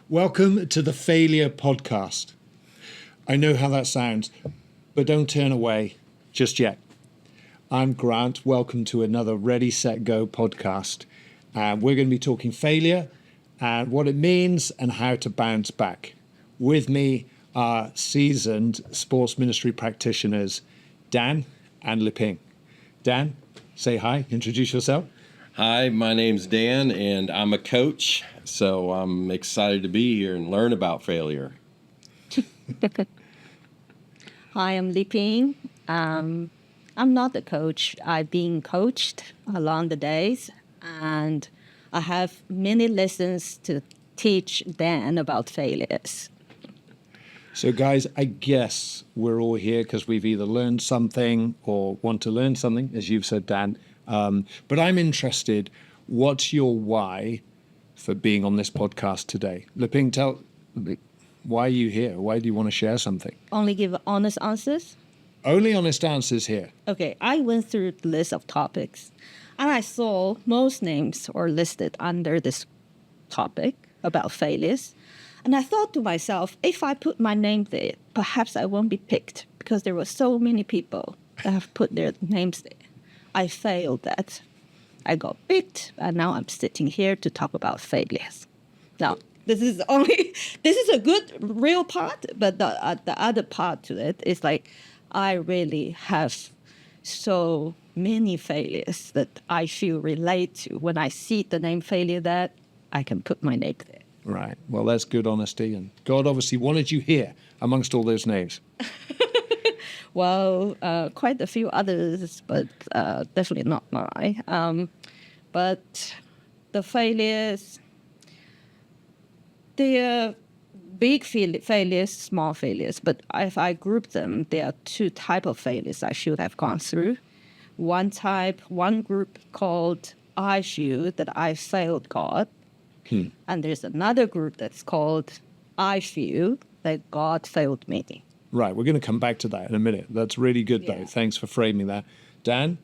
Welcome to the Failure Podcast. I know how that sounds, but don't turn away just yet. I'm Grant. Welcome to another Ready, Set, Go podcast. We're going to be talking failure and what it means and how to bounce back. With me are seasoned sports ministry practitioners, Dan and Liping. Dan, say hi, introduce yourself. Hi, my name's Dan, and I'm a coach, so I'm excited to be here and learn about failure. Hi, I'm Liping. I'm not a coach. I've been coached along the days, and I have many lessons to teach Dan about failures. So guys, I guess we're all here because we've either learned something or want to learn something, as you've said, Dan. But I'm interested, what's your why for being on this podcast today? Liping, why are you here? Why do you want to share something? Only give honest answers? Only honest answers here. Okay, I went through the list of topics, and I saw most names are listed under this topic about failures. And I thought to myself, if I put my name there, perhaps I won't be picked because there were so many people that have put their names there. I failed that. I got picked, and now I'm sitting here to talk about failures. Now, this is a good real part, but the other part to it is like I really have so many failures that I feel relate to. When I see the name failure, that I can put my name there. Right. Well, that's good honesty, and God obviously wanted you here amongst all those names. Well, quite a few others, but definitely not mine. But the failures, they're big failures, small failures. But if I group them, there are two types of failures I should have gone through. One group called I feel that I failed God. And there's another group that's called I feel that God failed me. Right, we're going to come back to that in a minute. That's really good, though. Yeah. Thanks for framing that. Dan,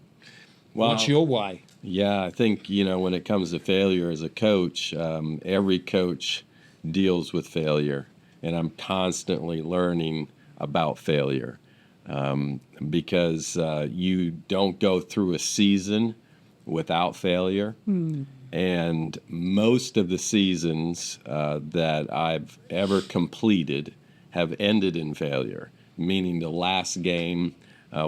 Well, what's your why? Yeah, I think, when it comes to failure as a coach, every coach deals with failure, and I'm constantly learning about failure because you don't go through a season without failure. And most of the seasons that I've ever completed have ended in failure, meaning the last game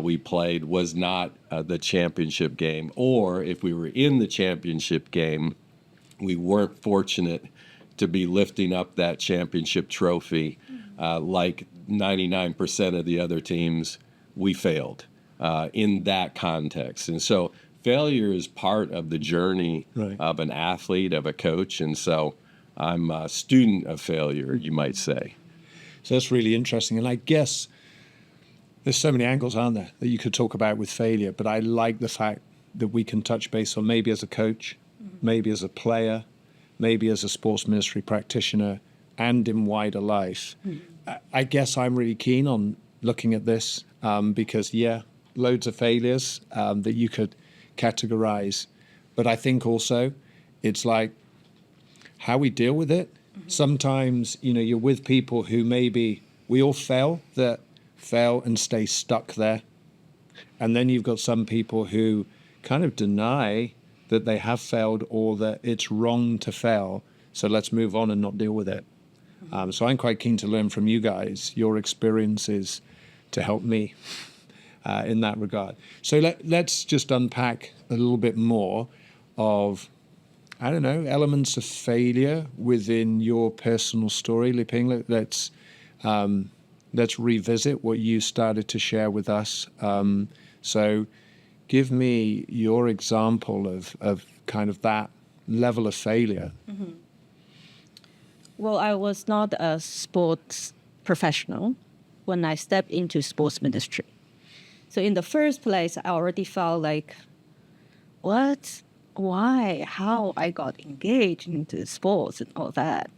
we played was not the championship game, or if we were in the championship game, we weren't fortunate to be lifting up that championship trophy like 99% of the other teams. We failed in that context. And so failure is part of the journey of an athlete, of a coach, and so I'm a student of failure, you might say. So that's really interesting. And I guess there's so many angles, aren't there, that you could talk about with failure. But I like the fact that we can touch base on maybe as a coach, maybe as a player, maybe as a sports ministry practitioner, and in wider life. I guess I'm really keen on looking at this because, loads of failures that you could categorize. But I think also it's like how we deal with it. Sometimes, you're with people who maybe we all fail and stay stuck there. And then you've got some people who kind of deny that they have failed or that it's wrong to fail. So let's move on and not deal with it. So I'm quite keen to learn from you guys, your experiences to help me in that regard. So let's just unpack a little bit more of elements of failure within your personal story, Liping. Let's revisit what you started to share with us. So give me your example of kind of that level of failure. Well, I was not a sports professional when I stepped into sports ministry. So in the first place, I already felt like, what? Why? How I got engaged into sports and all that.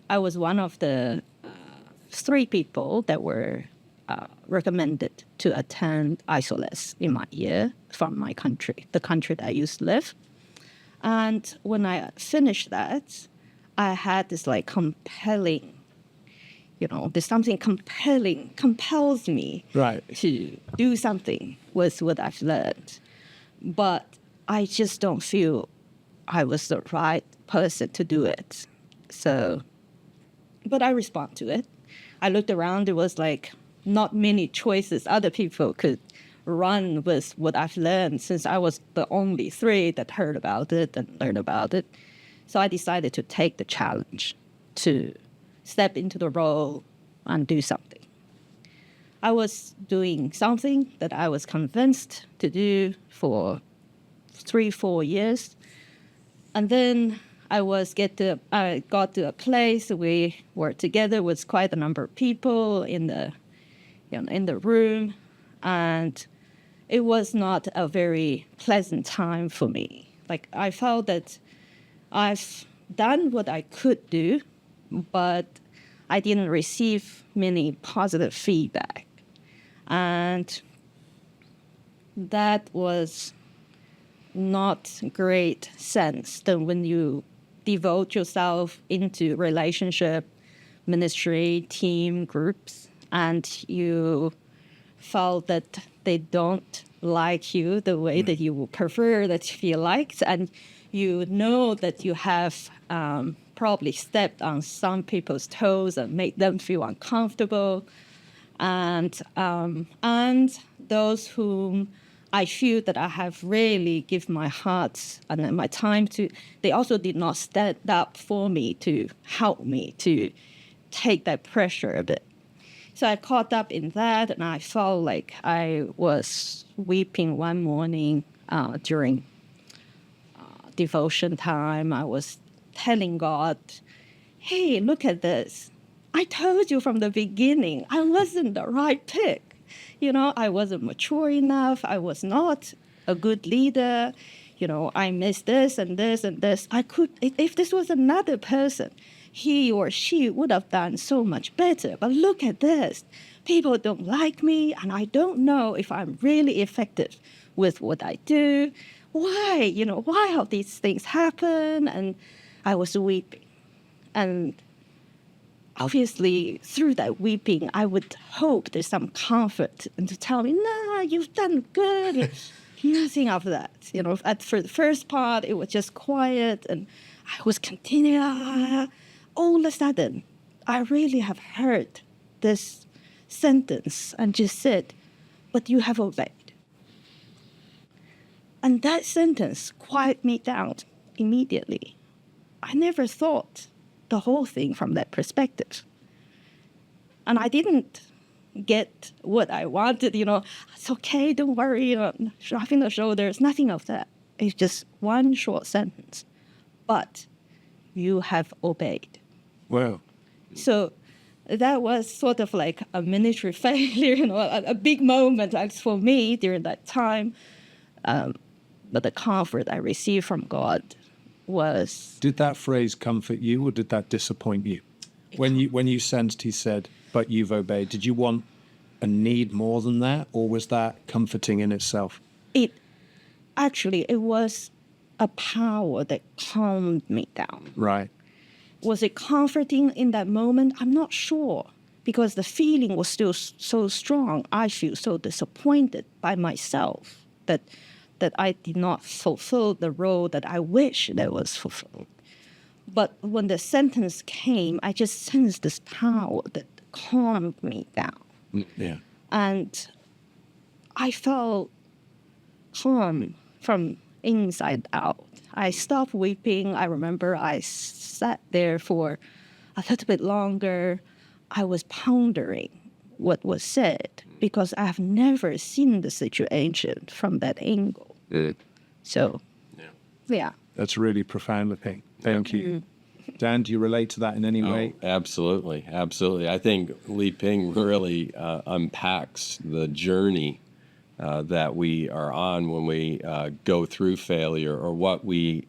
I was one of the 3 people that were recommended to attend ISOLES in my year from my country, the country that I used to live. And when I finished that, I had this like compelling, there's something compelling, compels me Right. to do something with what I've learned. But I just don't feel I was the right person to do it. So, but I respond to it. I looked around, there was like not many choices other people could run with what I've learned, since I was the only three that heard about it and learned about it. So I decided to take the challenge to step into the role and do something. I was doing something that I was convinced to do for 3-4 years. And then I got to a place we were together with quite a number of people in the room, and it was not a very pleasant time for me. Like, I felt that I've done what I could do, but I didn't receive many positive feedback. And that was not great sense that when you devote yourself into relationship, ministry, team, groups, and you felt that they don't like you the way that you would prefer that you feel liked, and you know that you have probably stepped on some people's toes and made them feel uncomfortable, and those whom I feel that I have really given my heart and my time to, they also did not stand up for me to help me to take that pressure a bit. So I caught up in that, and I felt like I was weeping one morning during devotion time. I was telling God, hey, look at this. I told you from the beginning I wasn't the right pick. I wasn't mature enough. I was not a good leader. I missed this and this and this. If this was another person, he or she would have done so much better. But look at this. People don't like me, and I don't know if I'm really effective with what I do. Why? Why have these things happen? And I was weeping. And obviously, through that weeping, I would hope there's some comfort and to tell me, nah, you've done good. Nothing of that. For the first part, it was just quiet, and I was continuing. All of a sudden, I really have heard this sentence and just said, but you have obeyed. And that sentence quieted me down immediately. I never thought the whole thing from that perspective. And I didn't get what I wanted, it's okay, don't worry, shrugging the shoulders, nothing of that. It's just one short sentence. But you have obeyed. Wow. So that was sort of like a ministry failure, a big moment for me during that time. But the comfort I received from God was... Did that phrase comfort you, or did that disappoint you? When you sensed he said, but you've obeyed, did you want and need more than that, or was that comforting in itself? It was a power that calmed me down. Right. Was it comforting in that moment? I'm not sure, because the feeling was still so strong. I feel so disappointed by myself that I did not fulfill the role that I wish that was fulfilled. But when the sentence came, I just sensed this power that calmed me down. Yeah. And I felt calm from inside out. I stopped weeping. I remember I sat there for a little bit longer. I was pondering what was said, because I have never seen the situation from that angle. So, yeah. That's really profound, Leping. Thank you. Dan, do you relate to that in any way? Absolutely, absolutely. I think Leping really unpacks the journey that we are on when we go through failure, or what we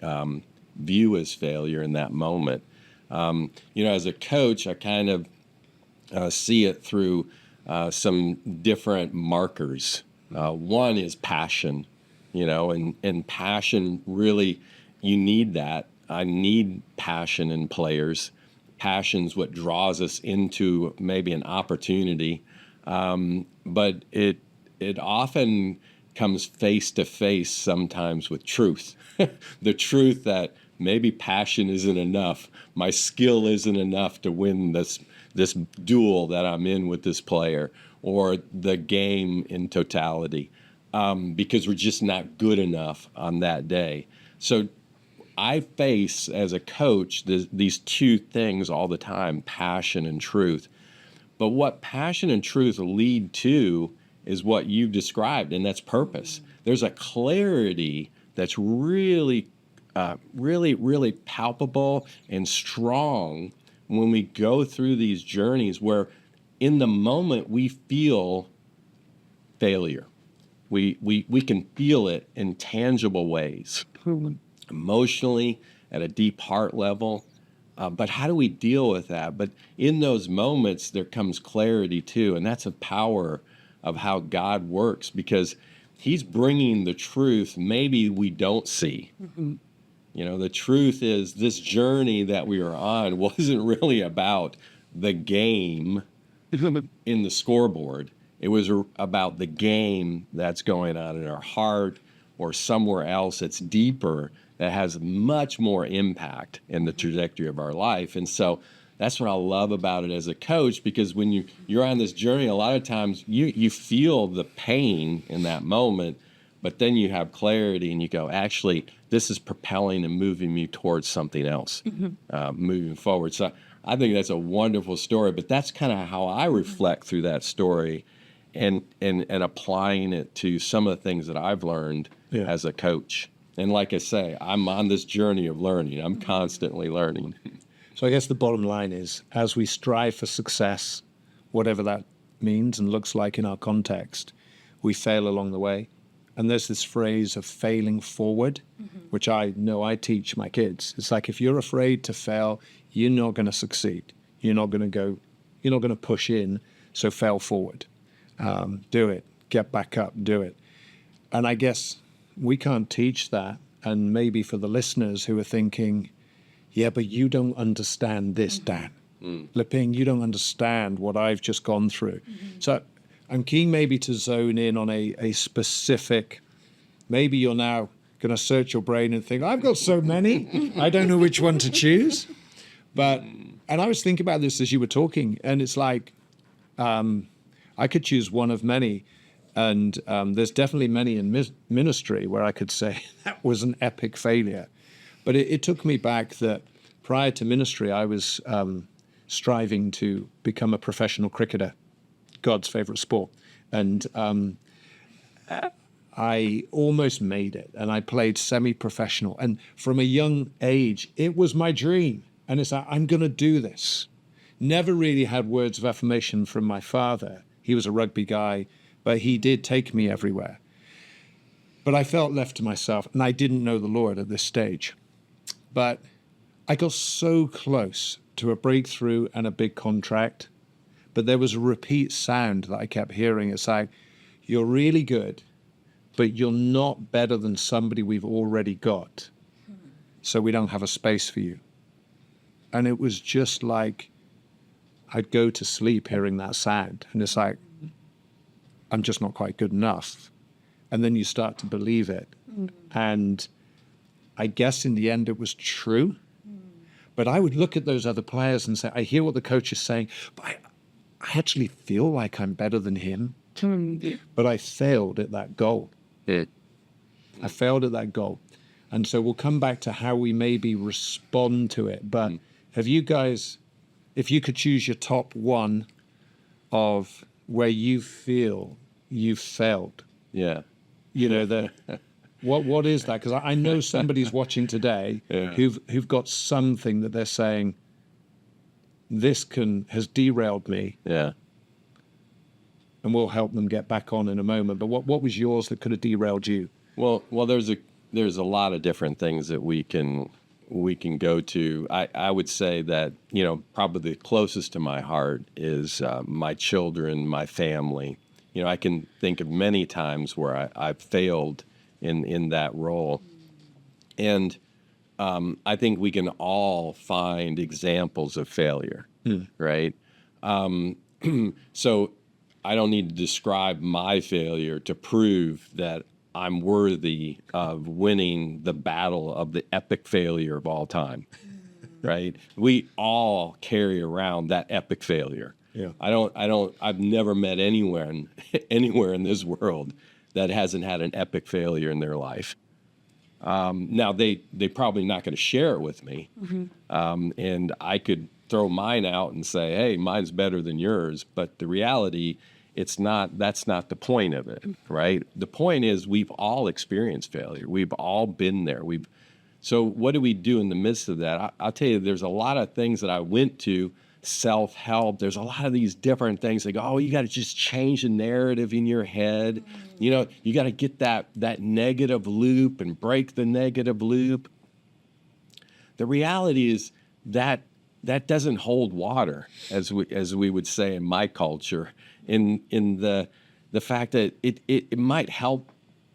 view as failure in that moment. As a coach, I kind of see it through some different markers. One is passion, and passion really, you need that I need passion in players. Passion's what draws us into maybe an opportunity, but it often comes face to face sometimes with truth. The truth that maybe passion isn't enough. My skill isn't enough to win this duel that I'm in with this player, or the game in totality, because we're just not good enough on that day. So I face, as a coach, these two things all the time, passion and truth. But what passion and truth lead to is what you've described, and that's purpose. There's a clarity that's really, really palpable and strong when we go through these journeys where in the moment we feel failure. We can feel it in tangible ways, emotionally, at a deep heart level. But how do we deal with that? But in those moments, there comes clarity too. And that's a power of how God works, because he's bringing the truth maybe we don't see. You know, the truth is this journey that we are on wasn't really about the game in the scoreboard. It was about the game that's going on in our heart or somewhere else that's deeper, that has much more impact in the trajectory of our life. And so that's what I love about it as a coach, because when you're on this journey, a lot of times you feel the pain in that moment, but then you have clarity and you go, actually, this is propelling and moving me towards something else, moving forward. So I think that's a wonderful story, but that's kind of how I reflect through that story and applying it to some of the things that I've learned as a coach. And like I say, I'm on this journey of learning. I'm constantly learning. So I guess the bottom line is, as we strive for success, whatever that means and looks like in our context, we fail along the way. And there's this phrase of failing forward, which I know I teach my kids. It's like, if you're afraid to fail, you're not going to succeed. You're not going to push in, so fail forward. Do it. Get back up. Do it. And I guess we can't teach that. And maybe for the listeners who are thinking, yeah, but you don't understand this, Dan. Leping, you don't understand what I've just gone through. So I'm keen maybe to zone in on a specific, maybe you're now going to search your brain and think, I've got so many, I don't know which one to choose. But, and I was thinking about this as you were talking, and it's like, I could choose one of many. And there's definitely many in ministry where I could say that was an epic failure. But it took me back that prior to ministry, I was striving to become a professional cricketer, God's favorite sport. And I almost made it, and I played semi-professional. And from a young age, it was my dream. And it's like, I'm going to do this. Never really had words of affirmation from my father. He was a rugby guy, but he did take me everywhere. But I felt left to myself, and I didn't know the Lord at this stage. But I got so close to a breakthrough and a big contract, but there was a repeat sound that I kept hearing. It's like, you're really good, but you're not better than somebody we've already got, so we don't have a space for you. And it was just like, I'd go to sleep hearing that sound, and it's like, I'm just not quite good enough. And then you start to believe it. And I guess in the end it was true. But I would look at those other players and say, I hear what the coach is saying, but I actually feel like I'm better than him. But I failed at that goal. I failed at that goal. And so we'll come back to how we maybe respond to it. But have you guys, if you could choose your top one of where you feel you failed. Yeah. You know, what is that? Because I know somebody's watching today who've got something that they're saying, this has derailed me. Yeah. And we'll help them get back on in a moment. But what was yours that could have derailed you? Well, there's a lot of different things that we can go to. I would say that, you know, probably the closest to my heart is my children, my family. You know, I can think of many times where I've failed in that role. And I think we can all find examples of failure, right? So I don't need to describe my failure to prove that I'm worthy of winning the battle of the epic failure of all time, right? We all carry around that epic failure. Yeah. I've never met anywhere in this world that hasn't had an epic failure in their life. Now they probably not going to share it with me, and I could throw mine out and say, "Hey, mine's better than yours." But the reality, it's not. That's not the point of it, right? The point is we've all experienced failure. We've all been there. So what do we do in the midst of that? I'll tell you, there's a lot of things that I went to. Self-help. There's a lot of these different things. Like, oh, you got to just change the narrative in your head. You know, you got to get that negative loop and break the negative loop. The reality is that doesn't hold water, as we would say in my culture. In the fact that it might help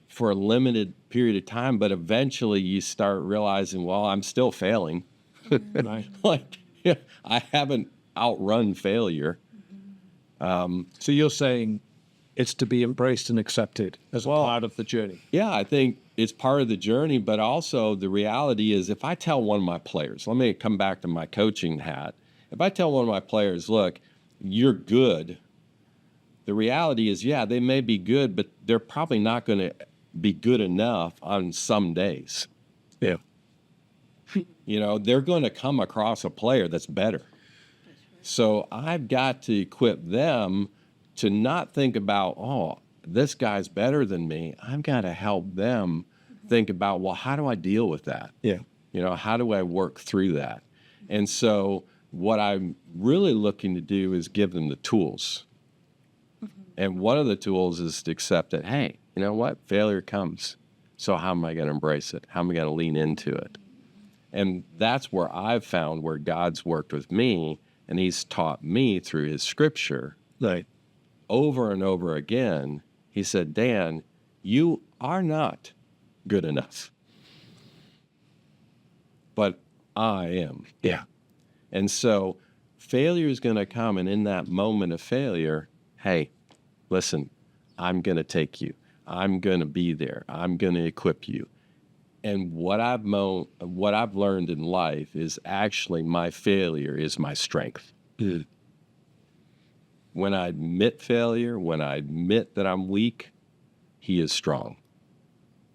for a limited period of time, but eventually you start realizing, well, I'm still failing. Right. Like, yeah, I haven't outrun failure. So you're saying it's to be embraced and accepted as a part of the journey. Yeah, I think it's part of the journey, but also the reality is if I tell one of my players, let me come back to my coaching hat. If I tell one of my players, look, you're good, the reality is, yeah, they may be good, but they're probably not going to be good enough on some days. Yeah. You know, they're going to come across a player that's better. So I've got to equip them to not think about, oh, this guy's better than me. I've got to help them think about, well, how do I deal with that? Yeah. You know, how do I work through that? And so what I'm really looking to do is give them the tools. And one of the tools is to accept that, hey, you know what? Failure comes. So how am I going to embrace it? How am I going to lean into it? And that's where I've found where God's worked with me, and he's taught me through his scripture Right. over and over again. He said, Dan, you are not good enough, but I am. Yeah. And so failure is going to come, and in that moment of failure, hey, listen, I'm going to take you. I'm going to be there. I'm going to equip you. And what I've learned in life is actually my failure is my strength. Mm. When I admit failure, when I admit that I'm weak, he is strong.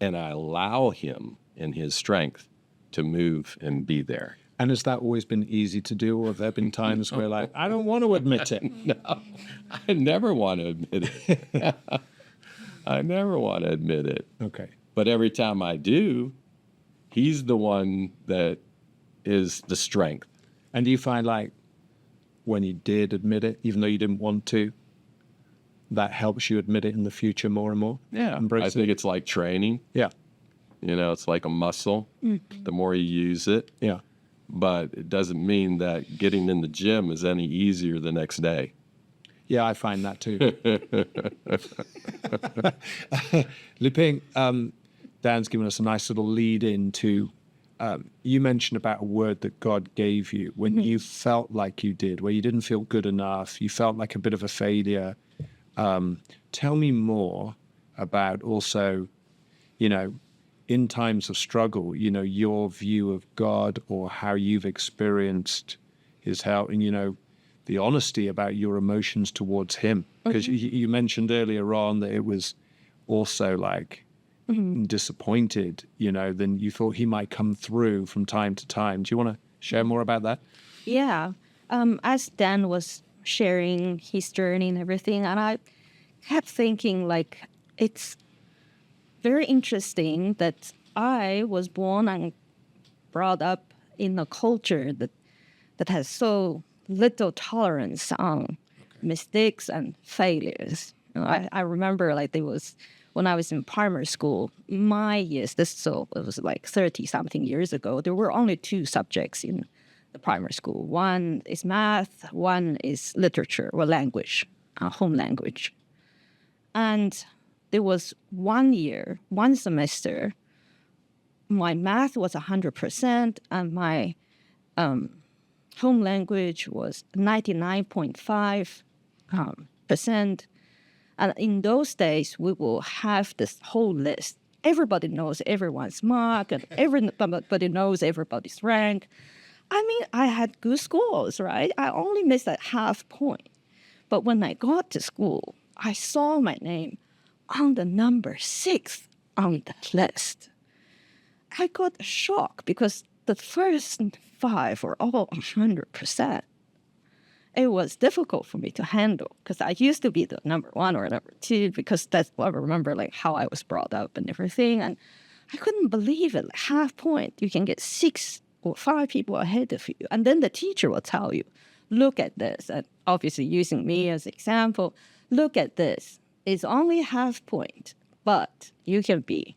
And I allow him in his strength to move and be there. And has that always been easy to do, or have there been times where, like, I don't want to admit it? No, I never want to admit it. I never want to admit it. Okay. But every time I do, he's the one that is the strength. And do you find, like, when you did admit it, even though you didn't want to, that helps you admit it in the future more and more? Yeah, Embrace I think it's like training. Yeah. You know, it's like a muscle. The more you use it. Yeah. But it doesn't mean that getting in the gym is any easier the next day. Yeah, I find that too. Liping, Dan's given us a nice little lead into, you mentioned about a word that God gave you when you felt like you did, where you didn't feel good enough, you felt like a bit of a failure. Tell me more about also, you know, in times of struggle, you know, your view of God or how you've experienced his help, and, you know, the honesty about your emotions towards him. Because you mentioned earlier on that it was also like disappointed, you know, then you thought he might come through from time to time. Do you want to share more about that? Yeah. As Dan was sharing his journey and everything, and I kept thinking, like, it's very interesting that I was born and brought up in a culture that has so little tolerance on mistakes and failures. You know, I remember, like, there was, when I was in primary school, my years, it was like 30-something years ago, there were only 2 subjects in the primary school. One is math, one is literature or language, home language. And there was one semester, my math was 100%, and my home language was 99.5%. And in those days, we will have this whole list. Everybody knows everyone's mark, and everybody knows everybody's rank. I mean, I had good scores, right? I only missed that half point. But when I got to school, I saw my name on the number 6 on the list. I got a shock because the first 5 were all 100%. It was difficult for me to handle because I used to be the number 1 or number 2 because that's what I remember, like how I was brought up and everything. And I couldn't believe it. Like half point, you can get 6 or 5 people ahead of you. And then the teacher will tell you, look at this. And obviously using me as example, look at this. It's only half point, but you can be,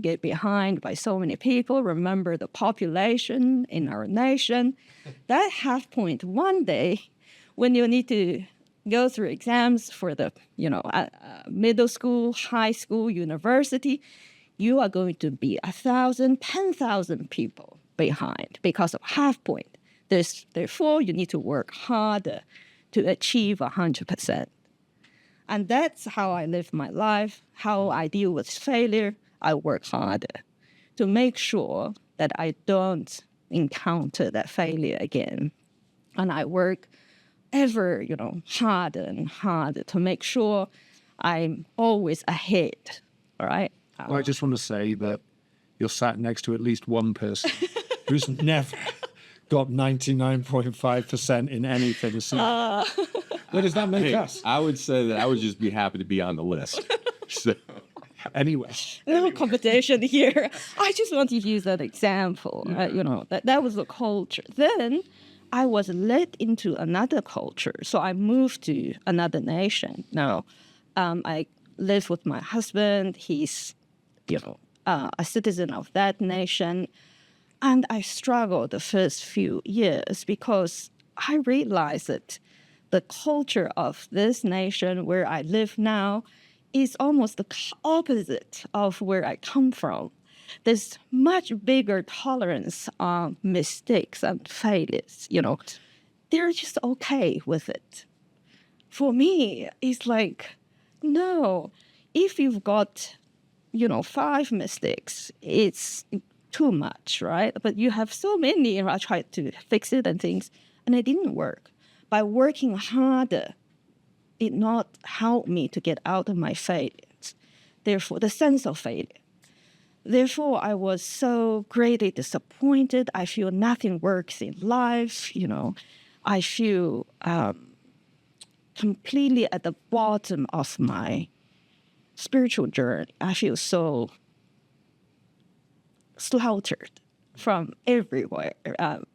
get behind by so many people. Remember the population in our nation. That half point one day, when you need to go through exams for the, middle school, high school, university, you are going to be 1,000, 10,000 people behind because of half point. Therefore, you need to work harder to achieve 100%. And that's how I live my life, how I deal with failure. I work harder to make sure that I don't encounter that failure again. And I work ever, harder and harder to make sure I'm always ahead, all right? Well, I just want to say that you're sat next to at least one person who's never got 99.5% in anything. So what does that make us? I would say that I would just be happy to be on the list. So. Anyway. No competition here. I just want to use that example. That was the culture. Then I was led into another culture. So I moved to another nation. Now, I live with my husband. He's, a citizen of that nation. And I struggled the first few years because I realized that the culture of this nation where I live now is almost the opposite of where I come from. There's much bigger tolerance on mistakes and failures, They're just okay with it. For me, it's like, no, if you've got, 5 mistakes, it's too much, right? But you have so many, I tried to fix it and things, and it didn't work. By working harder, it not helped me to get out of my failures. Therefore, the sense of failure. Therefore, I was so greatly disappointed. I feel nothing works in life, I feel completely at the bottom of my spiritual journey. I feel so slaughtered from everywhere,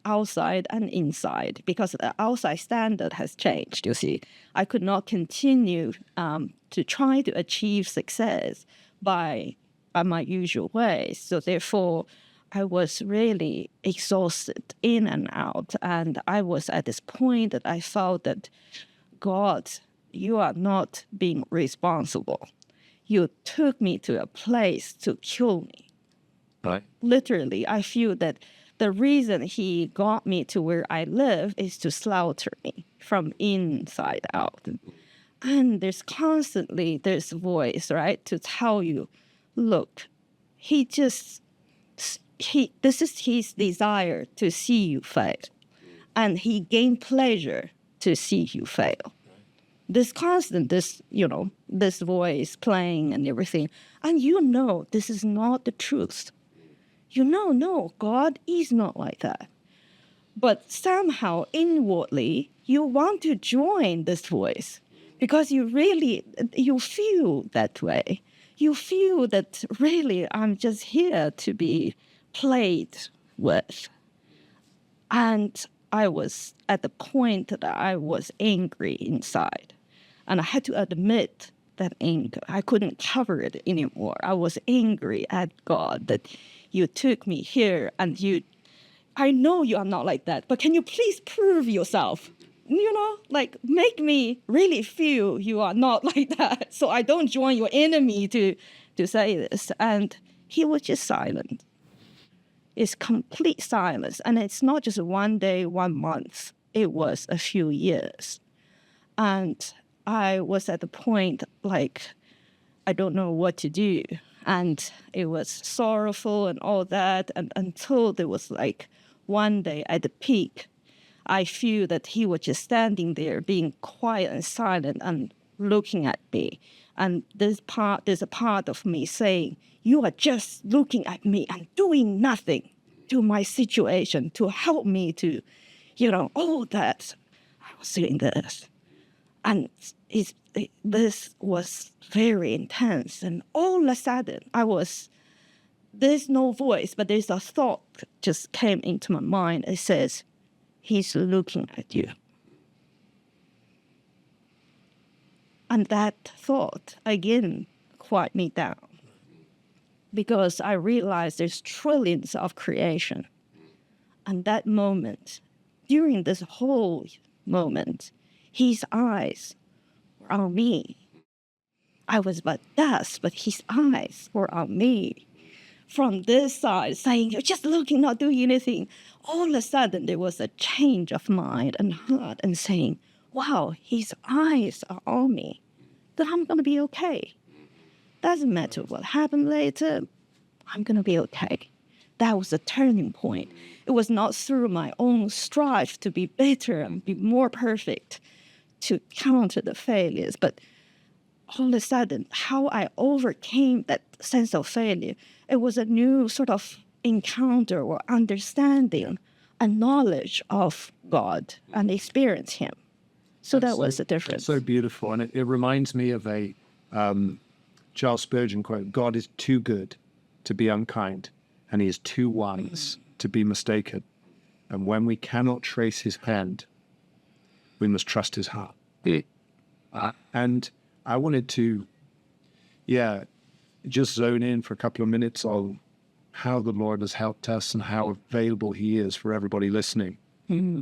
outside and inside, because the outside standard has changed, you see. I could not continue to try to achieve success by my usual ways. So therefore, I was really exhausted in and out. And I was at this point that I felt that, God, you are not being responsible. You took me to a place to kill me. Right. Literally, I feel that the reason he got me to where I live is to slaughter me from inside out. And there's constantly this voice, right, to tell you, look, this is his desire to see you fail. And he gained pleasure to see you fail. This constant, this voice playing and everything. And this is not the truth. No, God is not like that. But somehow, inwardly, you want to join this voice because you feel that way. You feel that really I'm just here to be played with. And I was at the point that I was angry inside. And I had to admit that anger. I couldn't cover it anymore. I was angry at God that you took me here and I know you are not like that, but can you please prove yourself? Make me really feel you are not like that so I don't join your enemy to say this. And he was just silent. It's complete silence. And it's not just one day, 1 month. It was a few years. And I was at the point, like, I don't know what to do. And it was sorrowful and all that. And until there was like one day at the peak, I feel that he was just standing there being quiet and silent and looking at me. And there's a part of me saying, you are just looking at me and doing nothing to my situation to help me to, all that. I was doing this. And this was very intense. And all of a sudden, there's no voice, but there's a thought just came into my mind. It says, he's looking at you. And that thought, again, quiet me down. Because I realized there's trillions of creation. And that moment, during this whole moment, his eyes were on me. I was but dust, but his eyes were on me. From this side, saying, you're just looking, not doing anything. All of a sudden, there was a change of mind and heart and saying, wow, his eyes are on me, that I'm going to be okay. Doesn't matter what happened later, I'm going to be okay. That was a turning point. It was not through my own strive to be better and be more perfect to counter the failures, but all of a sudden, how I overcame that sense of failure, it was a new sort of encounter or understanding and knowledge of God and experience him. So that was the difference. So beautiful. And it reminds me of a Charles Spurgeon quote, God is too good to be unkind, and he is too wise to be mistaken. And when we cannot trace his hand, we must trust his heart. And I wanted to, just zone in for a couple of minutes on how the Lord has helped us and how available he is for everybody listening.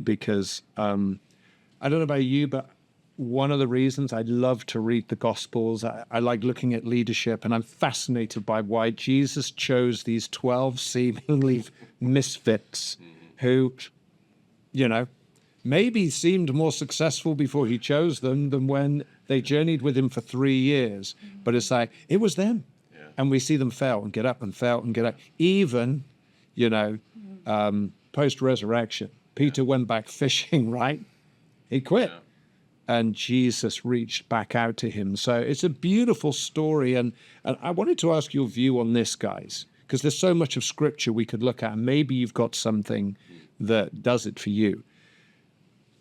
Because I don't know about you, but one of the reasons I love to read the Gospels, I like looking at leadership, and I'm fascinated by why Jesus chose these 12 seemingly misfits who, maybe seemed more successful before he chose them than when they journeyed with him for 3 years. But it's like, it was them. Yeah. And we see them fail and get up and fail and get up. Even, post-resurrection, Peter went back fishing, right? He quit. Yeah. And Jesus reached back out to him. So it's a beautiful story. And I wanted to ask your view on this, guys, because there's so much of Scripture we could look at. And maybe you've got something that does it for you.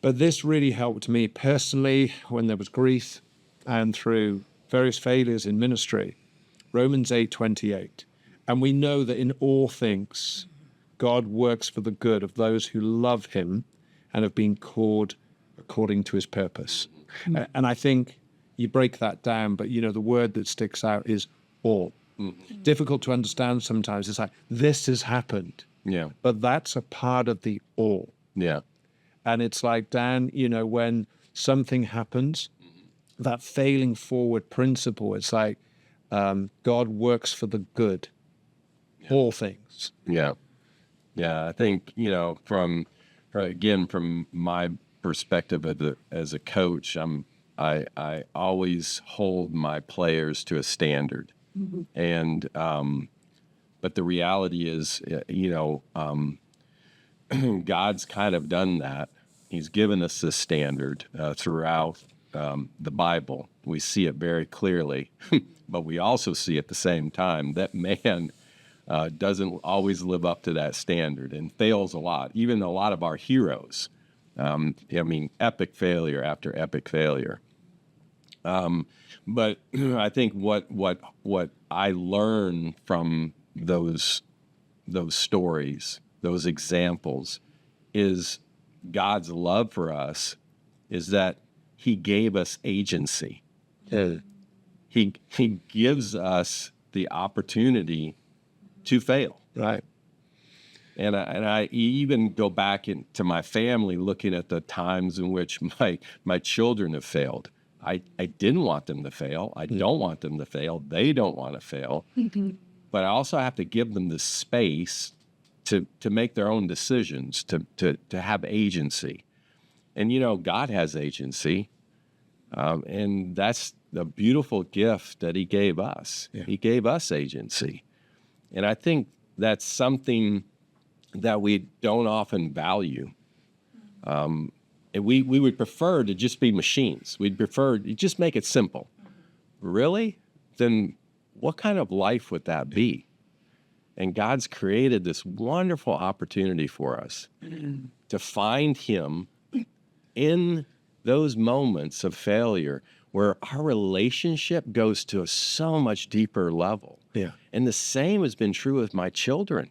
But this really helped me personally when there was grief and through various failures in ministry. Romans 8:28. And we know that in all things, God works for the good of those who love him and have been called according to his purpose. And I think you break that down, but the word that sticks out is all. Difficult to understand sometimes. It's like, this has happened. Yeah. But that's a part of the all. Yeah. And it's like, Dan, when something happens, that failing forward principle, it's like God works for the good, all things. Yeah. Yeah, I think, from my perspective as a coach, I always hold my players to a standard. And but the reality is, God's kind of done that. He's given us this standard throughout the Bible. We see it very clearly, but we also see at the same time that man doesn't always live up to that standard and fails a lot. Even a lot of our heroes, epic failure after epic failure. But I think what I learn from those stories, those examples, is God's love for us is that he gave us agency. He gives us the opportunity to fail. Right. And I even go back into my family, looking at the times in which my children have failed. I didn't want them to fail. I don't want them to fail. They don't want to fail. But I also have to give them the space to make their own decisions, to have agency. And, God has agency. And that's the beautiful gift that he gave us. Yeah. He gave us agency. And I think that's something that we don't often value. And we would prefer to just be machines. We'd prefer to just make it simple. Really? Then what kind of life would that be? And God's created this wonderful opportunity for us to find him in those moments of failure where our relationship goes to a so much deeper level. Yeah. And the same has been true with my children.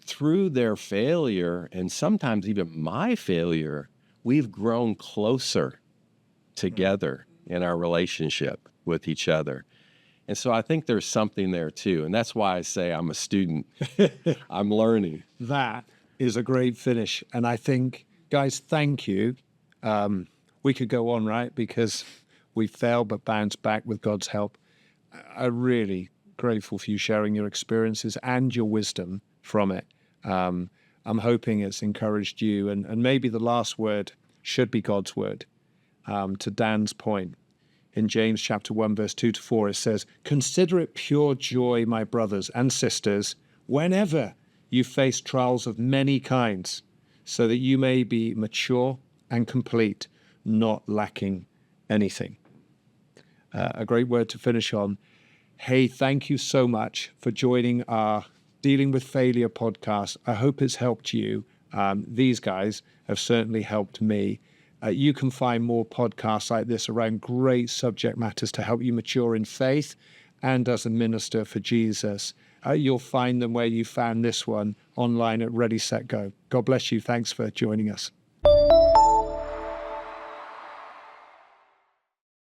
Through their failure, and sometimes even my failure, we've grown closer together in our relationship with each other. And so I think there's something there too. And that's why I say I'm a student. I'm learning. That is a great finish. And I think, guys, thank you. We could go on, right? Because we failed but bounced back with God's help. I'm really grateful for you sharing your experiences and your wisdom from it. I'm hoping it's encouraged you. And maybe the last word should be God's word. To Dan's point, in James chapter 1, verse 2-4, it says, "Consider it pure joy, my brothers and sisters, whenever you face trials of many kinds, so that you may be mature and complete, not lacking anything." A great word to finish on. Hey, thank you so much for joining our Dealing with Failure podcast. I hope it's helped you. These guys have certainly helped me. You can find more podcasts like this around great subject matters to help you mature in faith and as a minister for Jesus. You'll find them where you found this one online at Ready, Set, Go. God bless you. Thanks for joining us.